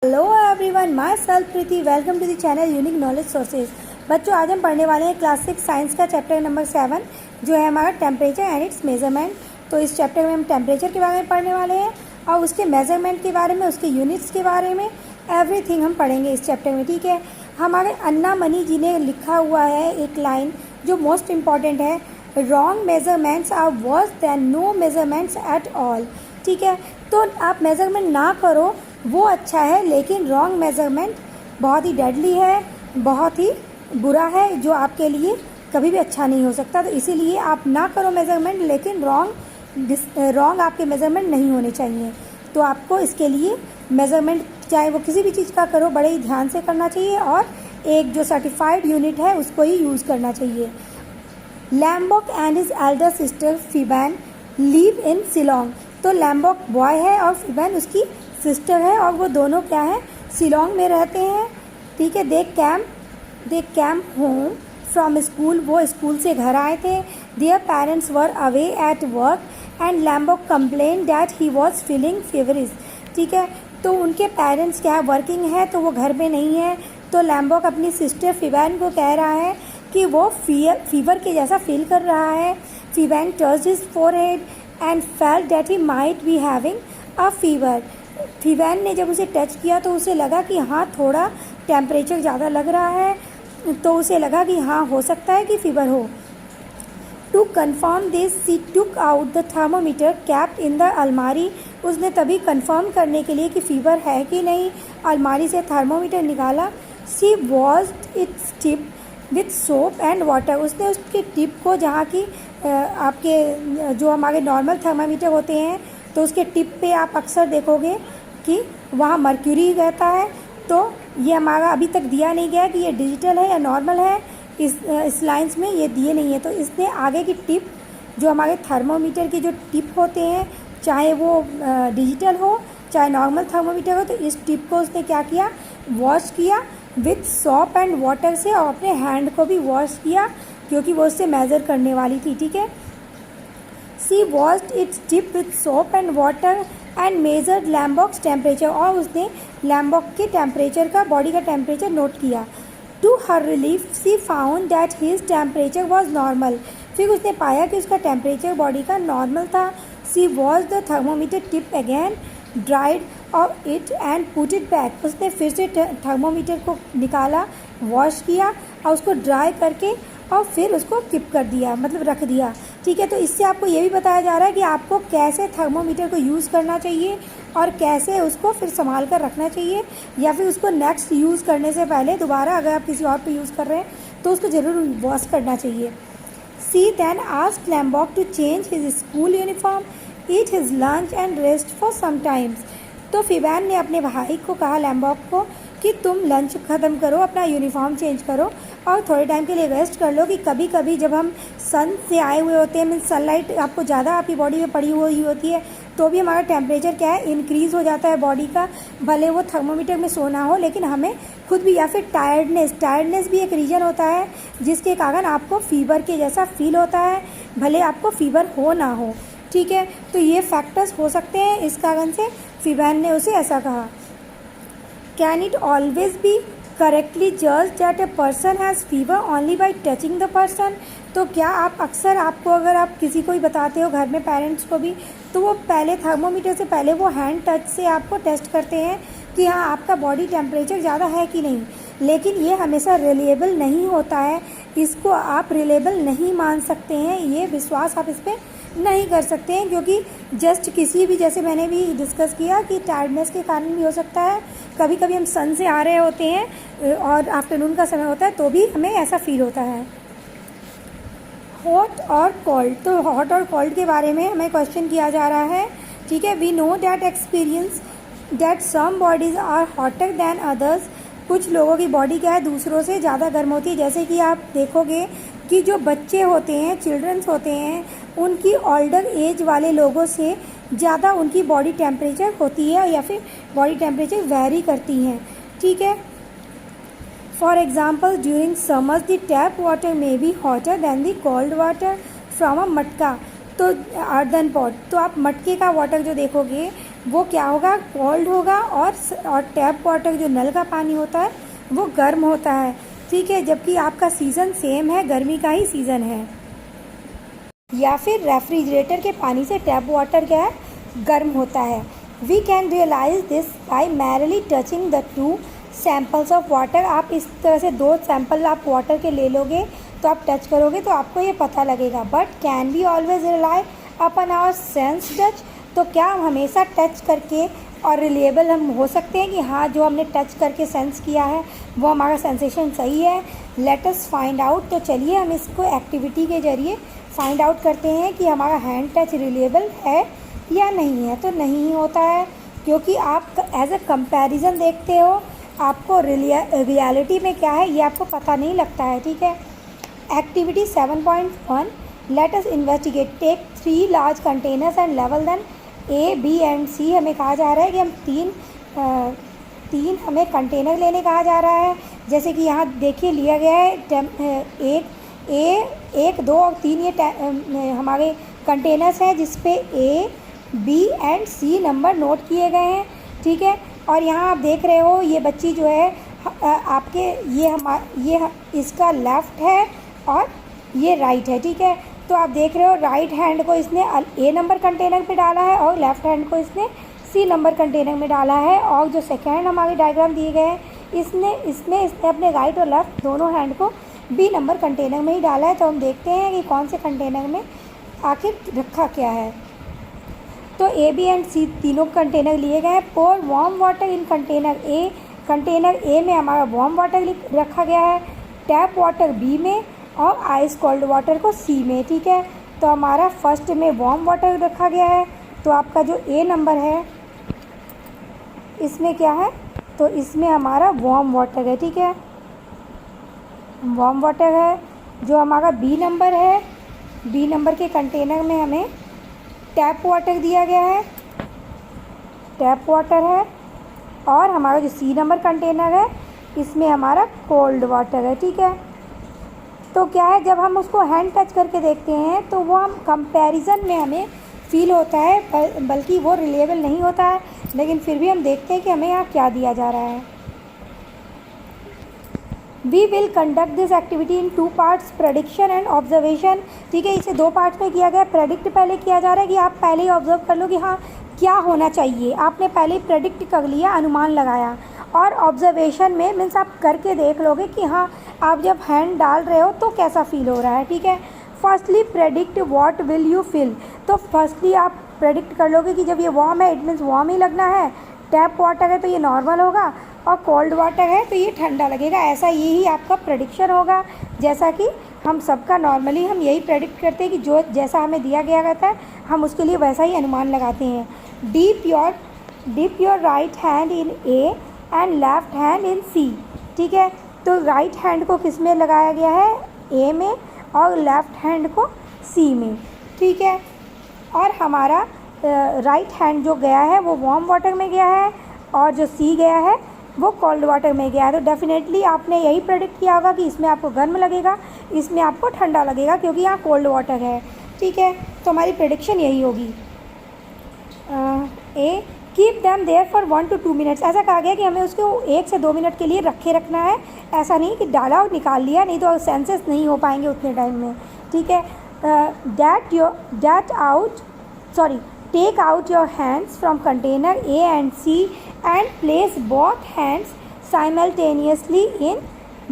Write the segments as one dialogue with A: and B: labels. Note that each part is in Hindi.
A: Hello everyone, myself Preeti. Welcome to the channel unique knowledge sources. बच्चों, आज हम पढ़ने वाले हैं क्लास 6 साइंस का चैप्टर नंबर 7 जो है हमारा टेम्परेचर एंड इट्स मेजरमेंट। तो इस चैप्टर में हम टेम्परेचर के बारे में पढ़ने वाले हैं और उसके मेजरमेंट के बारे में, उसके यूनिट्स के बारे में, एवरीथिंग हम पढ़ेंगे इस चैप्टर में। ठीक है, हमारे अन्ना मनी जी ने लिखा हुआ है एक लाइन जो मोस्ट इम्पॉर्टेंट है, wrong measurements are worse than no measurements at all. ठीक है, तो आप मेजरमेंट ना करो वो अच्छा है, लेकिन रॉन्ग मेजरमेंट बहुत ही डेडली है, बहुत ही बुरा है, जो आपके लिए कभी भी अच्छा नहीं हो सकता। तो इसीलिए आप ना करो मेजरमेंट, लेकिन रॉन्ग आपके मेजरमेंट नहीं होने चाहिए। तो आपको इसके लिए मेजरमेंट चाहे वो किसी भी चीज़ का करो, बड़े ही ध्यान से करना चाहिए और एक जो सर्टिफाइड यूनिट है उसको ही यूज़ करना चाहिए। Lambok and his elder sister Phiban live in Shillong. तो लैम्बॉक बॉय है और फिबैन उसकी सिस्टर है और वो दोनों क्या है, शिलोंग में रहते हैं। ठीक है, they came home from school. वो स्कूल से घर आए थे। Their parents were away at work and Lambok complain that he was feeling feverish. ठीक है, तो उनके पेरेंट्स क्या है, वर्किंग है, तो वो घर में नहीं है। तो लैम्बॉक अपनी सिस्टर फिबैन को कह रहा है कि वो फीवर के जैसा फील कर रहा है। Phiban touched his forehead and felt that he might be having a fever. Phiban ने जब उसे टच किया तो उसे लगा कि हाँ, थोड़ा टेम्परेचर ज़्यादा लग रहा है, तो उसे लगा कि हाँ, हो सकता है कि फीवर हो। To confirm this she took out the thermometer kept in the अलमारी। उसने तभी कन्फर्म करने के लिए कि फीवर है कि नहीं, अलमारी से थर्मोमीटर निकाला। She washed its tip with soap and water. उसने उसकी टिप को, जहाँ की आपके जो हमारे नॉर्मल थर्मामीटर होते हैं, तो उसके टिप पे आप अक्सर देखोगे कि वहाँ मर्क्यूरी रहता है। तो ये हमारा अभी तक दिया नहीं गया कि ये डिजिटल है या नॉर्मल है, इस लाइंस में ये दिए नहीं है। तो इसने आगे की टिप, जो हमारे थर्मोमीटर की जो टिप होते हैं, चाहे वो डिजिटल हो चाहे नॉर्मल थर्मोमीटर हो, तो इस टिप को उसने क्या किया, वॉश किया विथ सॉप एंड वाटर से, और अपने हैंड को भी वॉश किया क्योंकि वो उससे मेज़र करने वाली थी। ठीक है, she washed its tip with soap and water and measured Lambok's temperature. और उसने लैम्बॉक के टेम्परेचर का, बॉडी का टेम्परेचर नोट किया। To her relief she found that his temperature was normal. फिर उसने पाया कि उसका टेम्परेचर बॉडी का नॉर्मल था। She wash the thermometer tip again, dried और it and put it back. उसने फिर से थर्मोमीटर को निकाला, वॉश किया और उसको ड्राई करके और फिर उसको कीप कर दिया, मतलब रख दिया। ठीक है, तो इससे आपको ये भी बताया जा रहा है कि आपको कैसे थर्मोमीटर को यूज़ करना चाहिए और कैसे उसको फिर संभाल कर रखना चाहिए, या फिर उसको नेक्स्ट यूज़ करने से पहले दोबारा अगर आप किसी और पे यूज़ कर रहे हैं तो उसको ज़रूर वॉश करना चाहिए। She then asked Lambok to change his school uniform, eat his lunch and rest for some times. तो फिबैन ने अपने भाई को कहा, लैम्बॉक को, कि तुम लंच ख़त्म करो, अपना यूनिफॉर्म चेंज करो और थोड़े टाइम के लिए रेस्ट कर लो। कि कभी कभी जब हम सन से आए हुए होते हैं, मीन सनलाइट आपको ज़्यादा आपकी बॉडी में पड़ी हुई होती है, तो भी हमारा टेम्परेचर क्या है, इंक्रीज़ हो जाता है बॉडी का। भले वो थर्मोमीटर में सोना हो, लेकिन हमें खुद भी, या फिर टायर्डनेस भी एक रीज़न होता है जिसके कारण आपको फीवर के जैसा फील होता है, भले आपको फीवर हो ना हो। ठीक है, तो ये फैक्टर्स हो सकते हैं, इस कारण से फिबैन ने उसे ऐसा कहा। Can it always be correctly जज that a person has fever only by touching the person. तो क्या आप अक्सर, आपको अगर आप किसी को भी बताते हो घर में, पेरेंट्स को भी, तो वो पहले थर्मोमीटर से पहले वो हैंड टच से आपको टेस्ट करते हैं कि हाँ, आपका बॉडी टेम्परेचर ज़्यादा है कि नहीं। लेकिन ये हमेशा रिलेबल नहीं होता है, इसको आप रिलेबल नहीं मान सकते हैं, ये विश्वास आप इस पर नहीं कर सकते हैं, क्योंकि जस्ट किसी भी, जैसे मैंने भी डिस्कस किया कि टायर्डनेस के कारण भी हो सकता है। कभी कभी हम सन से आ रहे होते हैं और आफ्टरनून का समय होता है, तो भी हमें ऐसा फील होता है। हॉट और कोल्ड, तो हॉट और कोल्ड के बारे में हमें क्वेश्चन किया जा रहा है। ठीक है, we know that experience that some bodies are hotter than others. कुछ लोगों की बॉडी क्या है, दूसरों से ज़्यादा गर्म होती है। जैसे कि आप देखोगे कि जो बच्चे होते हैं, चिल्ड्रंस होते हैं, उनकी ओल्डर एज वाले लोगों से ज़्यादा उनकी बॉडी टेम्परेचर होती है, या फिर बॉडी टेम्परेचर वेरी करती हैं। ठीक है, for example during summers the tap water may be hotter than the cold water from a matka. तो अर्दन पॉट, तो आप मटके का वाटर जो देखोगे वो क्या होगा, कोल्ड होगा, और टैप वाटर जो नल का पानी होता है वो गर्म होता है, ठीक है। जबकि आपका सीज़न सेम है, गर्मी का ही सीज़न है। या फिर रेफ्रिजरेटर के पानी से टैप वाटर क्या है, गर्म होता है। We can realise this by merely touching the two samples of water. आप इस तरह से 2 सैंपल आप वाटर के ले लोगे तो आप टच करोगे तो आपको ये पता लगेगा। But can we always rely upon our sense touch. तो क्या हम हमेशा टच करके और रिलेबल हम हो सकते हैं कि हाँ, जो हमने टच करके सेंस किया है वो हमारा सेंसेशन सही है। Let us find out. तो चलिए हम इसको एक्टिविटी के ज़रिए फाइंड आउट करते हैं कि हमारा हैंड टच रिलेबल है या नहीं है। तो नहीं होता है, क्योंकि आप एज अ कंपैरिजन देखते हो, आपको रियलिटी में क्या है ये आपको पता नहीं लगता है, ठीक है। Activity 7.1, let us investigate. Take 3 large containers and लेवल them A, B and C। हमें कहा जा रहा है कि हम तीन हमें कंटेनर लेने कहा जा रहा है। जैसे कि यहाँ देखिए लिया गया है एक 2 और 3 ये हमारे कंटेनर्स हैं जिसपे A, B and C number note किए गए हैं, ठीक है। और यहाँ आप देख रहे हो ये बच्ची जो है आपके ये इसका लेफ़्ट है और ये राइट है, ठीक है। तो आप देख रहे हो राइट हैंड को इसने A नंबर कंटेनर में डाला है और लेफ़्ट हैंड को इसने C नंबर कंटेनर में डाला है। और जो सेकेंड हमारे डायग्राम दिए गए हैं इसने अपने राइट और लेफ़्ट दोनों हैंड को B नंबर कंटेनर में ही डाला है। तो हम देखते हैं कि कौन से कंटेनर में आखिर रखा क्या है। तो A, B एंड C तीनों कंटेनर लिए गए हैं। Pour warm water in container A। Container A में हमारा वार्म वाटर रखा गया है, टैप वाटर B में और आइस कोल्ड वाटर को C में, ठीक है। तो हमारा फर्स्ट में वार्म वाटर रखा गया है। तो आपका जो A नंबर है इसमें क्या है, तो इसमें हमारा वार्म वाटर है, ठीक है, वार्म वाटर है। जो हमारा B नंबर है, B नंबर के कंटेनर में हमें टैप वाटर दिया गया है, टैप वाटर है। और हमारा जो C नंबर कंटेनर है इसमें हमारा कोल्ड वाटर है, ठीक है। तो क्या है, जब हम उसको हैंड टच करके देखते हैं तो वो हम कंपैरिजन में हमें फील होता है, बल्कि वो रिलेबल नहीं होता है। लेकिन फिर भी हम देखते हैं कि हमें यहाँ क्या दिया जा रहा है। We will conduct this activity in 2 parts, prediction and observation, ठीक है। इसे 2 पार्ट्स में किया गया। प्रेडिक्ट पहले किया जा रहा है कि आप पहले ही ऑब्जर्व कर लो कि हाँ क्या होना चाहिए, आपने पहले ही प्रेडिक्ट कर लिया, अनुमान लगाया। और ऑब्जर्वेशन में मीन्स आप करके देख लोगे कि हाँ आप जब हैंड डाल रहे हो तो कैसा फील हो रहा है, ठीक है। Firstly predict what will you feel. तो फर्स्टली आप प्रेडिक्ट कर लोगे कि जब ये वार्म है इट मीन्स वार्म ही लगना है, टैप वाटर है तो ये नॉर्मल होगा, और कोल्ड वाटर है तो ये ठंडा लगेगा। ऐसा यही आपका प्रेडिक्शन होगा। जैसा कि हम सबका नॉर्मली हम यही प्रेडिक्ट करते हैं कि जो जैसा हमें दिया गया रहता है हम उसके लिए वैसा ही अनुमान लगाते हैं। Dip your right hand in A and left hand in C, ठीक है। तो राइट हैंड को किस में लगाया गया है, A में, और लेफ़्ट हैंड को C में, ठीक है। और हमारा राइट हैंड जो गया है वो वार्म वाटर में गया है और जो C गया है वो कोल्ड वाटर में गया है। तो डेफिनेटली आपने यही प्रेडिक्ट किया होगा कि इसमें आपको गर्म लगेगा, इसमें आपको ठंडा लगेगा, क्योंकि यहाँ कोल्ड वाटर है, ठीक है। तो हमारी प्रेडिक्शन यही होगी। A, keep them there for 1 to 2 minutes. ऐसा कहा गया कि हमें उसको 1 से 2 मिनट के लिए रखे रखना है। ऐसा नहीं कि डाला और निकाल लिया, नहीं तो सेंसेस नहीं हो पाएंगे उतने टाइम में, ठीक है। Take out your hands from container A and C and place both hands simultaneously in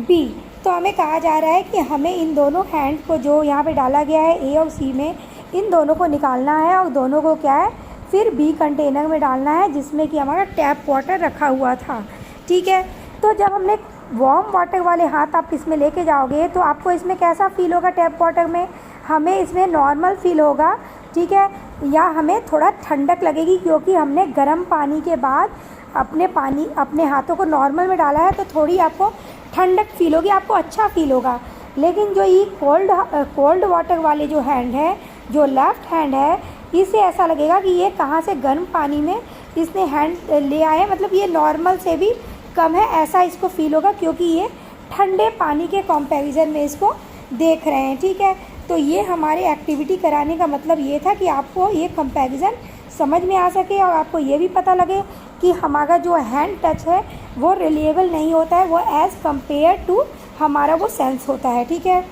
A: B। तो हमें कहा जा रहा है कि हमें इन दोनों हैंड को जो यहाँ पे डाला गया है A और C में, इन दोनों को निकालना है और दोनों को क्या है फिर B कंटेनर में डालना है जिसमें कि हमारा टैप वाटर रखा हुआ था, ठीक है। तो जब हमने वार्म वाटर वाले हाथ आप इसमें लेके जाओगे तो आपको इसमें कैसा फील होगा, टैप वाटर में हमें इसमें नॉर्मल फील होगा, ठीक है, या हमें थोड़ा ठंडक लगेगी, क्योंकि हमने गर्म पानी के बाद अपने हाथों को नॉर्मल में डाला है तो थोड़ी आपको ठंडक फील होगी, आपको अच्छा फील होगा। लेकिन जो ये कोल्ड वाटर वाले जो हैंड है, जो लेफ़्ट हैंड है, इसे ऐसा लगेगा कि ये कहाँ से गर्म पानी में इसने हैंड ले आए, मतलब ये नॉर्मल से भी कम है, ऐसा इसको फील होगा, क्योंकि ये ठंडे पानी के कंपैरिजन में इसको देख रहे हैं, ठीक है। तो ये हमारे एक्टिविटी कराने का मतलब ये था कि आपको ये कंपैरिजन समझ में आ सके और आपको ये भी पता लगे कि हमारा जो हैंड टच है वो रिलेबल नहीं होता है, वो एज़ कंपेयर टू हमारा वो सेंस होता है। ठीक है,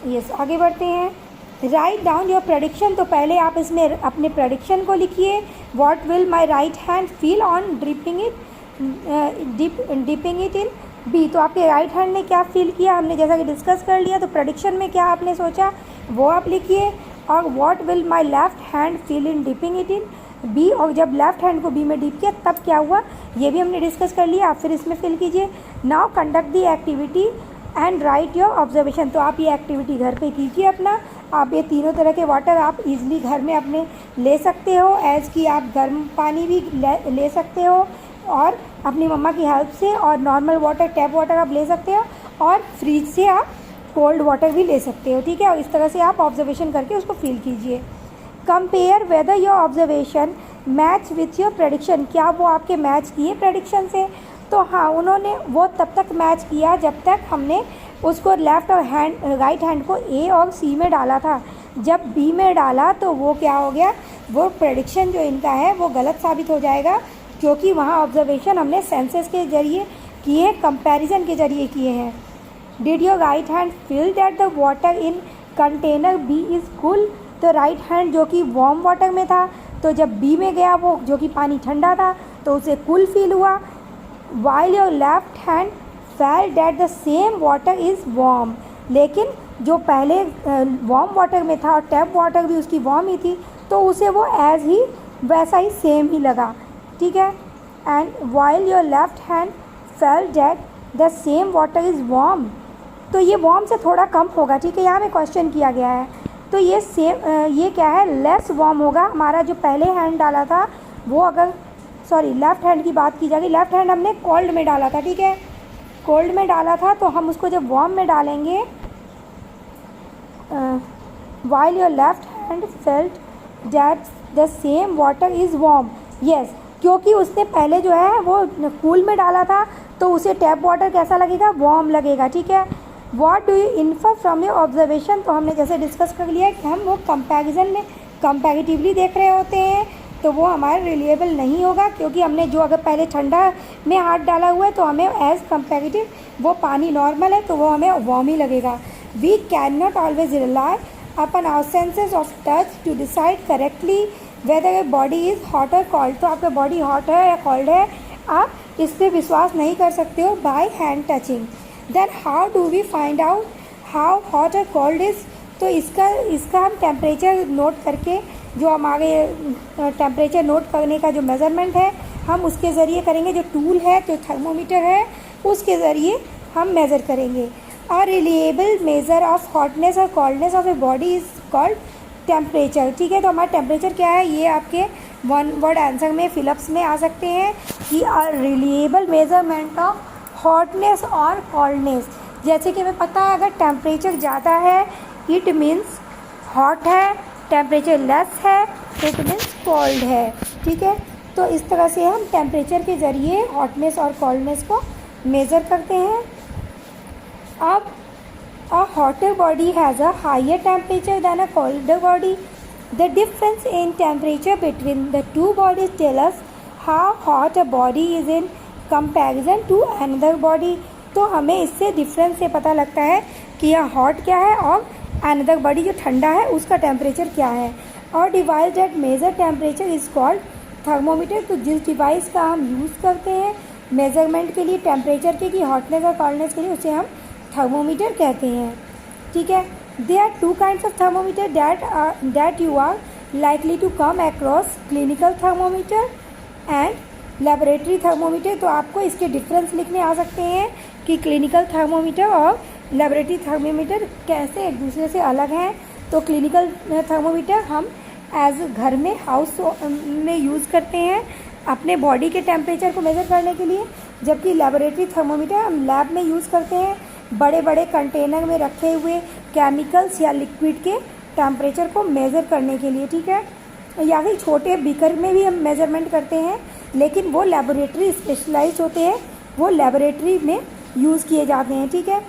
A: यस, आगे बढ़ते हैं। Write down your prediction. तो पहले आप इसमें अपने प्रेडिक्शन को लिखिए। What will my right hand feel on dipping it in B. तो आपके राइट हैंड ने क्या फील किया, हमने जैसा कि डिस्कस कर लिया। तो प्रेडिक्शन में क्या आपने सोचा वो आप लिखिए। और what will my left hand feel in dipping it in B, और जब लेफ्ट हैंड को बी में डिप किया तब क्या हुआ ये भी हमने डिस्कस कर लिया। आप फिर इसमें फिल कीजिए। Now conduct the activity and right your observation. तो आप ये एक्टिविटी घर पे कीजिए अपना। आप ये तीनों तरह के वाटर आप इजीली घर में अपने ले सकते हो, एज़ कि आप गर्म पानी भी ले सकते हो और अपनी मम्मा की हेल्प से, और नॉर्मल वाटर टैप वाटर आप ले सकते हो, और फ्रिज से आप कोल्ड वाटर भी ले सकते हो। ठीक है, और इस तरह से आप ऑब्जर्वेशन करके उसको फील कीजिए। Compare whether your observation match with your prediction. क्या वो आपके मैच किए प्रेडिक्शन से? तो हाँ, उन्होंने वो तब तक मैच किया जब तक हमने उसको लेफ़्ट और राइट हैंड को ए और सी में डाला था। जब बी में डाला तो वो क्या हो गया, वो प्रेडिक्शन जो इनका है वो गलत साबित हो जाएगा, क्योंकि वहाँ ऑब्जर्वेशन हमने सेंसेस के ज़रिए किए, कंपैरिजन के ज़रिए किए हैं। Did your right hand feel that the water in container B is cool. तो राइट हैंड जो कि वार्म वाटर में था, तो जब बी में गया वो जो कि पानी ठंडा था तो उसे कूल फील हुआ। While your left hand felt that the same water is warm. लेकिन जो पहले वार्म वाटर में था और टैप वाटर भी उसकी वार्म ही थी, तो उसे वो एज ही वैसा ही सेम ही लगा। ठीक है, and while your left hand felt that the same water is warm. तो ये वार्म से थोड़ा कम होगा। ठीक है, यहाँ में क्वेश्चन किया गया है, तो ये ये क्या है, लेस वार्म होगा। हमारा जो पहले हैंड डाला था वो, अगर सॉरी लेफ़्ट हैंड की बात की जाएगी, लेफ़्ट हैंड हमने कोल्ड में डाला था। ठीक है, कोल्ड में डाला था, तो हम उसको जब वार्म में डालेंगे, while your left hand felt that the same water is warm. Yes, क्योंकि उसने पहले जो है वो कूल में डाला था, तो उसे टैप वाटर कैसा लगेगा, वार्म लगेगा। ठीक है, what do you infer from your observation. तो हमने जैसे डिस्कस कर लिया कि हम वो कंपैरिजन में कंपैरेटिवली देख रहे होते हैं, तो वो हमारा रिलेबल नहीं होगा, क्योंकि हमने जो अगर पहले ठंडा में हाथ डाला हुआ है तो हमें एज कंपैरेटिव वो पानी नॉर्मल है तो वो हमें वार्म ही लगेगा। We can not always rely upon our senses of touch to decide correctly whether body is hot और कोल्ड। तो आपका बॉडी हॉट है या कोल्ड है, आप इस पर विश्वास नहीं कर सकते हो by hand touching. Then how do we find out how hot और कोल्ड इज़। तो इसका हम टेम्परेचर नोट करके, जो हमारे टेम्परेचर नोट करने का जो मेज़रमेंट है हम उसके ज़रिए करेंगे। जो टूल है, जो थर्मोमीटर है, उसके ज़रिए हम मेज़र करेंगे। A reliable measure of hotness और coldness of a body is called temperature. ठीक है, तो हमारा टेम्परेचर क्या है, ये आपके वन वर्ड आंसर में फिलअप्स में आ सकते हैं कि a reliable measurement of hotness और कोल्डनेस। जैसे कि हमें पता है अगर टेम्परेचर ज़्यादा है इट मीन्स हॉट है, टेम्परेचर लेस है इट मीन्स कोल्ड है। ठीक है, तो इस तरह से हम टेम्परेचर के ज़रिए हॉटनेस और कोल्डनेस को मेज़र करते हैं। अब a hotter body has a higher temperature than a colder body. The difference in temperature between the two bodies tell us how hot a body is in comparison to another body. तो हमें इससे डिफरेंस से पता लगता है कि यह हॉट क्या है और अनदर बॉडी जो ठंडा है उसका टेम्परेचर क्या है। और device that measure temperature is called thermometer. तो जिस डिवाइस का हम यूज़ करते हैं मेज़रमेंट के लिए टेम्परेचर के, कि हॉटनेस और कोल्डनेस के लिए, उसे हम थर्मोमीटर कहते हैं। ठीक है, there are two kinds of thermometer that you are likely to come across, clinical thermometer and laboratory thermometer. तो आपको इसके डिफरेंस लिखने आ सकते हैं कि क्लिनिकल थर्मोमीटर और लेबोरेटरी थर्मोमीटर कैसे एक दूसरे से अलग हैं। तो क्लिनिकल थर्मोमीटर हम एज घर में हाउस में यूज़ करते हैं अपने बॉडी के टेम्परेचर को मेज़र करने के लिए, जबकि लेबोरेटरी थर्मोमीटर हम लैब में यूज़ करते हैं बड़े बड़े कंटेनर में रखे हुए केमिकल्स या लिक्विड के टेम्परेचर को मेज़र करने के लिए। ठीक है, या फिर छोटे बीकर में भी हम मेज़रमेंट करते हैं, लेकिन वो लेबोरेटरी स्पेशलाइज्ड होते हैं, वो लेबोरेटरी में यूज़ किए जाते हैं। ठीक है,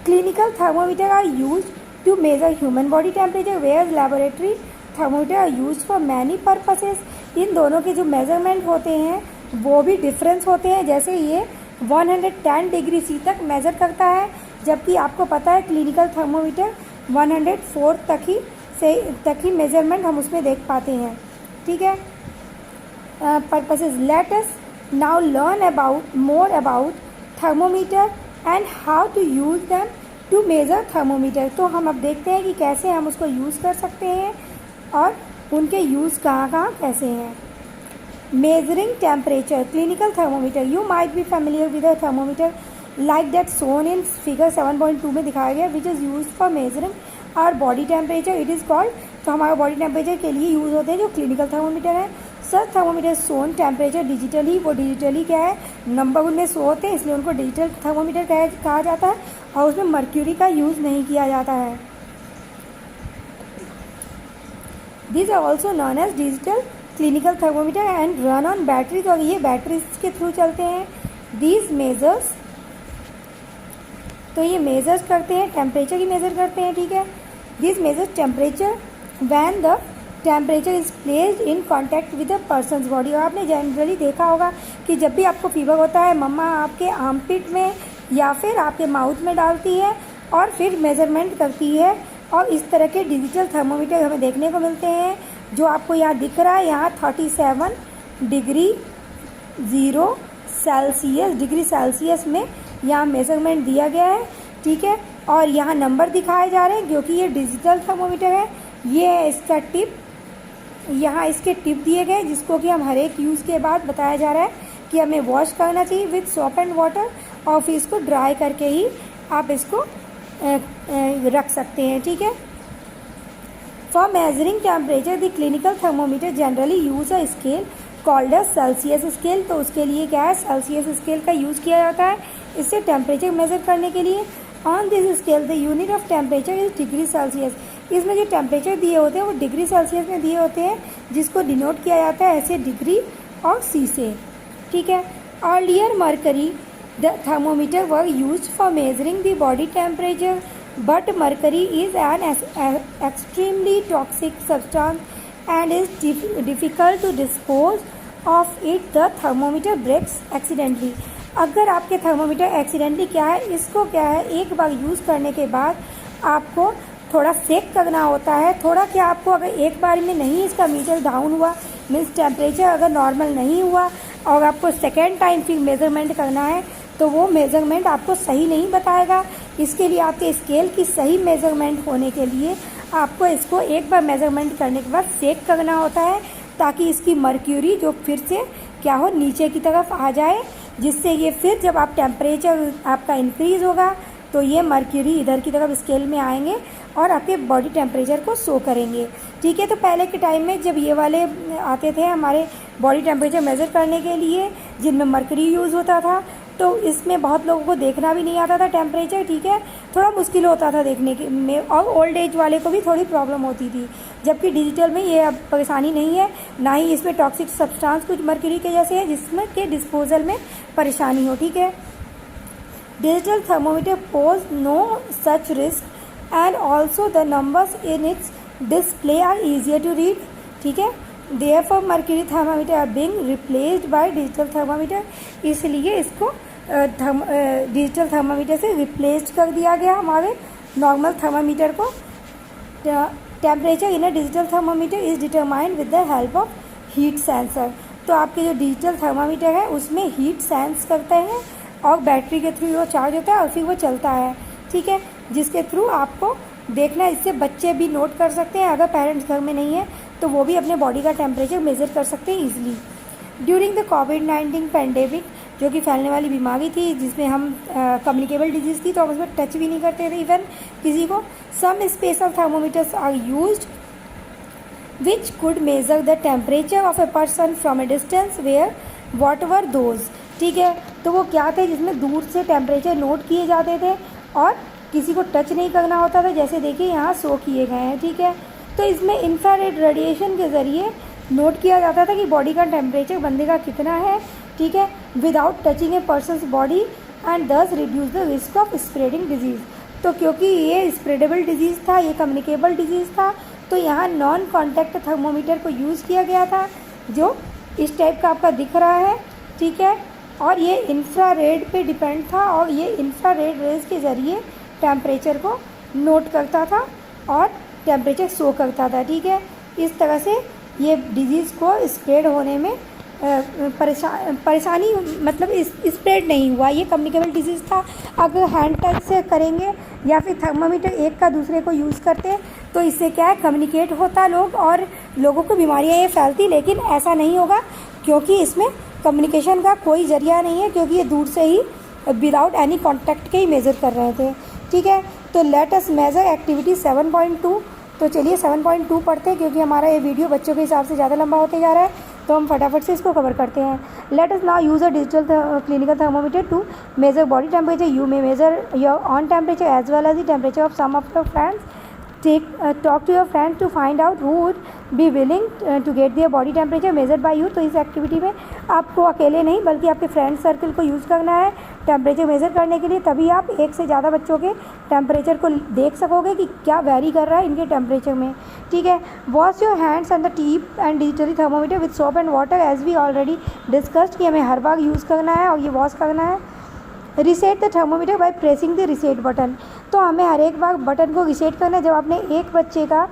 A: clinical thermometer are used to measure human body temperature, where laboratory thermometer are use for many purposes. इन दोनों के जो मेज़रमेंट होते हैं वो भी डिफरेंस होते हैं। जैसे ये 110 डिग्री सी तक मेज़र करता है, जबकि आपको पता है क्लिनिकल थर्मोमीटर 104 तक ही मेज़रमेंट हम उसमें देख पाते हैं। ठीक है, purposes. Let us now learn more about thermometer and how to use them to measure thermometer. तो हम अब देखते हैं कि कैसे हम उसको यूज़ कर सकते हैं और उनके यूज़ कहाँ कहाँ कैसे हैं। Measuring temperature, clinical thermometer. You might be familiar with a thermometer like that shown in figure 7.2 में दिखाया गया, which is use for measuring our body temperature. It is called, तो हमारा बॉडी टेम्परेचर के लिए यूज़ होते हैं जो क्लिनिकल थर्मोमीटर है। सच थर्मोमीटर सोन टेम्परेचर डिजिटली, वो डिजिटली क्या है, नंबर उनमें शो होते हैं, इसलिए उनको डिजिटल थर्मोमीटर कहा जाता है और उसमें मर्क्यूरी का यूज़ नहीं किया जाता है। These are also known as digital clinical thermometer and run on batteries, और ये बैटरीज के थ्रू चलते हैं। These measures, तो ये मेजर्स करते हैं, टेम्परेचर की मेज़र करते हैं। ठीक है, These measures temperature when the temperature is placed in contact with a person's body। और आपने जनरली देखा होगा कि जब भी आपको फीवर होता है, मम्मा आपके आर्मपिट में या फिर आपके माउथ में डालती है और फिर मेज़रमेंट करती है। और इस तरह के डिजिटल थर्मोमीटर हमें देखने को मिलते हैं, जो आपको यहाँ दिख रहा है। यहाँ 37 डिग्री 0 डिग्री सेल्सियस में यहाँ मेज़रमेंट दिया गया है। ठीक है, और यहाँ नंबर दिखाए जा रहे हैं क्योंकि ये डिजिटल थर्मोमीटर है। ये है इसका टिप, यहाँ इसके टिप दिए गए जिसको कि हम हर एक यूज़ के बाद बताया जा रहा है कि हमें वॉश करना चाहिए विथ सोप एंड वाटर, और फिर इसको ड्राई करके ही आप इसको रख सकते हैं। ठीक है, for measuring temperature the clinical thermometer generally use a scale called a Celsius scale. तो उसके लिए क्या है, सेल्सियस स्केल का यूज़ किया जाता है इससे टेम्परेचर मेज़र करने के लिए। On this scale the unit of temperature is degree Celsius. इसमें जो टेम्परेचर दिए होते हैं वो डिग्री सेल्सियस में दिए होते हैं, जिसको डिनोट किया जाता है ऐसे डिग्री और सी से। ठीक है, earlier mercury the thermometer were used for measuring the body temperature, but mercury is an extremely toxic substance and is difficult to dispose of it. The thermometer breaks accidentally। अगर आपके थर्मोमीटर एक्सीडेंटली क्या है, इसको क्या है, एक बार यूज़ करने के बाद आपको थोड़ा सेक करना होता है। थोड़ा क्या, आपको अगर एक बार में नहीं इसका मीटर डाउन हुआ, मीन्स टेम्परेचर अगर नॉर्मल नहीं हुआ और आपको सेकेंड टाइम फिर मेज़रमेंट करना है तो वो मेज़रमेंट आपको सही नहीं बताएगा। इसके लिए आपके स्केल की सही मेज़रमेंट होने के लिए आपको इसको एक बार मेज़रमेंट करने के बाद सेक करना होता है, ताकि इसकी मर्क्यूरी जो फिर से क्या हो, नीचे की तरफ आ जाए, जिससे ये फिर जब आप टेम्परेचर आपका इंक्रीज़ होगा तो ये मर्क्यूरी इधर की तरफ स्केल में आएंगे और आपके बॉडी टेम्परेचर को शो करेंगे। ठीक है, तो पहले के टाइम में जब ये वाले आते थे हमारे बॉडी टेम्परेचर मेज़र करने के लिए, जिनमें मर्क्यूरी यूज़ होता था, तो इसमें बहुत लोगों को देखना भी नहीं आता था टेम्परेचर। ठीक है, थोड़ा मुश्किल होता था देखने के में, और ओल्ड एज वाले को भी थोड़ी प्रॉब्लम होती थी। जबकि डिजिटल में ये अब परेशानी नहीं है, ना ही इसमें टॉक्सिक सब्सटेंस कुछ मर्क्यूरी के जैसे है जिसमें के डिस्पोजल में परेशानी हो। ठीक है, digital thermometer poses no such risk and also the numbers in its display are easier to read. ठीक है, therefore mercury thermometer are being replaced by digital thermometer। इसलिए इसको डिजिटल थर्मामीटर से रिप्लेस्ड कर दिया गया हमारे नॉर्मल थर्मामीटर को। Temperature in a digital thermometer is determined with the help of heat sensor. तो आपके जो डिजिटल थर्मामीटर है उसमें हीट सेंस करते हैं और बैटरी के थ्रू वो चार्ज होता है और फिर वो चलता है। ठीक है, जिसके थ्रू आपको देखना, इससे बच्चे भी नोट कर सकते हैं, अगर पेरेंट्स घर में नहीं है तो वो भी अपने बॉडी का टेम्परेचर मेज़र कर सकते हैं easily. During the covid pandemic, जो कि फैलने वाली बीमारी थी जिसमें हम कम्युनिकेबल डिजीज़ थी तो हम उसमें टच भी नहीं करते थे इवन किसी को, some special thermometers are used which could measure the temperature of a person from a distance where what were those. ठीक है, तो वो क्या थे जिसमें दूर से टेम्परेचर नोट किए जाते थे और किसी को टच नहीं करना होता था, जैसे देखिए यहाँ शो किए गए हैं। ठीक है, तो इसमें इंफ्रारेड रेडिएशन के ज़रिए नोट किया जाता था कि बॉडी का टेम्परेचर बंदे का कितना है। ठीक है, without touching a person's body and thus reduce the risk of spreading disease. तो क्योंकि ये स्प्रेडेबल डिजीज़ था, ये कम्युनिकेबल डिजीज़ था, तो यहाँ नॉन कॉन्टैक्ट थर्मोमीटर को यूज़ किया गया था, जो इस टाइप का आपका दिख रहा है, ठीक है। और ये इंफ्रारेड पे डिपेंड था, और ये इंफ्रारेड रेज के ज़रिए टेम्परेचर को नोट करता था और टेम्परेचर शो करता था, ठीक है। इस तरह से ये डिजीज़ को स्प्रेड होने में परेशानी मतलब स्प्रेड नहीं हुआ। ये कम्युनिकेबल डिजीज़ था। अगर हैंड टच से करेंगे या फिर थर्मामीटर एक का दूसरे को यूज़ करते तो इससे क्या है, कम्युनिकेट होता लोग और लोगों को बीमारियां ये फैलती, लेकिन ऐसा नहीं होगा क्योंकि इसमें कम्युनिकेशन का कोई ज़रिया नहीं है, क्योंकि ये दूर से ही विदाउट एनी कॉन्टैक्ट के ही मेज़र कर रहे थे, ठीक है। तो लेट अस मेज़र एक्टिविटी 7.2। तो चलिए 7.2 पढ़ते हैं, क्योंकि हमारा ये वीडियो बच्चों के हिसाब से ज़्यादा लंबा होते जा रहा है, तो हम फटाफट से इसको कवर करते हैं। Let us now use a digital clinical thermometer to measure body temperature. You may measure your own temperature as well as the temperature of some of your friends. Talk to your friends to find out who would be willing to get their body temperature measured by you. तो इस एक्टिविटी में आपको अकेले नहीं बल्कि आपके फ्रेंड सर्कल को यूज़ करना है टेम्परेचर मेज़र करने के लिए, तभी आप एक से ज़्यादा बच्चों के टेम्परेचर को देख सकोगे कि क्या वेरी कर रहा है इनके टेम्परेचर में, ठीक है। Wash your hands on the tip and digitally thermometer with soap and water as we already discussed, कि हमें हर बार यूज़ करना है और ये वॉश करना है। Reset the thermometer by pressing the reset button. तो हमें हर एक बार बटन को रिसेट करना है। जब आपने एक बच्चे का,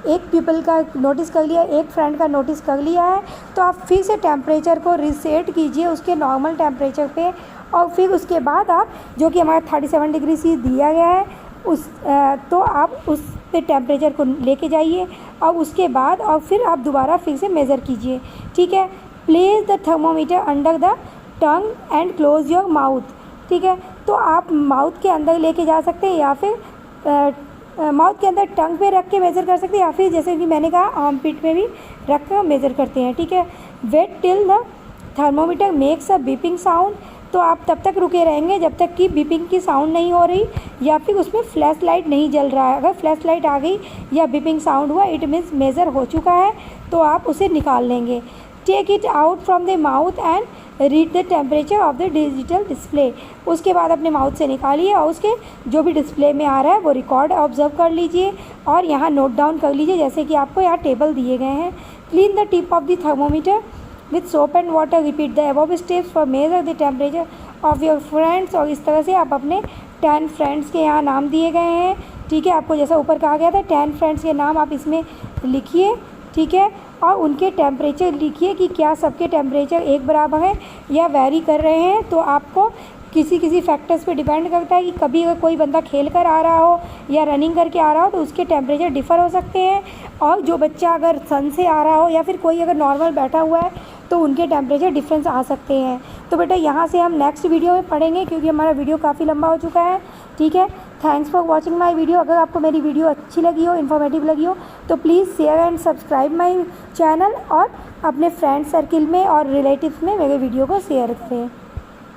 A: एक पीपल का नोटिस कर लिया, एक फ्रेंड का नोटिस कर लिया है, तो आप फिर से टेम्परेचर को रिसेट कीजिए उसके नॉर्मल टेम्परेचर पे, और फिर उसके बाद आप, जो कि हमारा 37 डिग्री सी दिया गया है, तो आप उस पे टेम्परेचर को लेके जाइए और उसके बाद और फिर आप दोबारा फिर से मेज़र कीजिए, ठीक है। Place the thermometer under the tongue and close your mouth, ठीक है। तो आप माउथ के अंदर लेके जा सकते हैं या फिर माउथ के अंदर टंग पे रख के मेज़र कर सकते हैं, या फिर जैसे कि मैंने कहा आर्म पिट में भी रख कर मेज़र करते हैं, ठीक है। Wait till the thermometer makes a beeping sound. तो आप तब तक रुके रहेंगे जब तक कि बीपिंग की साउंड नहीं हो रही या फिर उसमें फ्लैश लाइट नहीं जल रहा है। अगर फ्लैश लाइट आ गई या बीपिंग साउंड हुआ, इट मीन्स मेज़र हो चुका है, तो आप उसे निकाल लेंगे। Take it out from the mouth and read the temperature of the digital display. उसके बाद अपने माउथ से निकालिए और उसके जो भी डिस्प्ले में आ रहा है वो रिकॉर्ड ऑब्जर्व कर लीजिए और यहाँ नोट डाउन कर लीजिए, जैसे कि आपको यहाँ टेबल दिए गए हैं। Clean the tip of the thermometer with soap and water. Repeat the above steps for measure the temperature of your friends. और इस तरह से आप अपने 10 फ्रेंड्स के यहाँ नाम दिए गए हैं, ठीक है। आपको जैसा ऊपर कहा गया था 10 फ्रेंड्स के नाम आप इसमें लिखिए, ठीक है। और उनके टेम्परेचर लिखिए कि क्या सबके टेम्परेचर एक बराबर है या वेरी कर रहे हैं। तो आपको किसी किसी फैक्टर्स पे डिपेंड करता है कि कभी अगर कोई बंदा खेल कर आ रहा हो या रनिंग करके आ रहा हो तो उसके टेम्परेचर डिफ़र हो सकते हैं, और जो बच्चा अगर सन से आ रहा हो या फिर कोई अगर नॉर्मल बैठा हुआ है तो उनके टेम्परेचर डिफरेंस आ सकते हैं। तो बेटा यहाँ से हम नेक्स्ट वीडियो में पढ़ेंगे, क्योंकि हमारा वीडियो काफ़ी लंबा हो चुका है, ठीक है। Thanks for watching my video. अगर आपको मेरी वीडियो अच्छी लगी हो, इन्फॉर्मेटिव लगी हो, तो please share and subscribe my channel और अपने फ्रेंड सर्किल में और रिलेटिव्स में मेरे वीडियो को शेयर करें।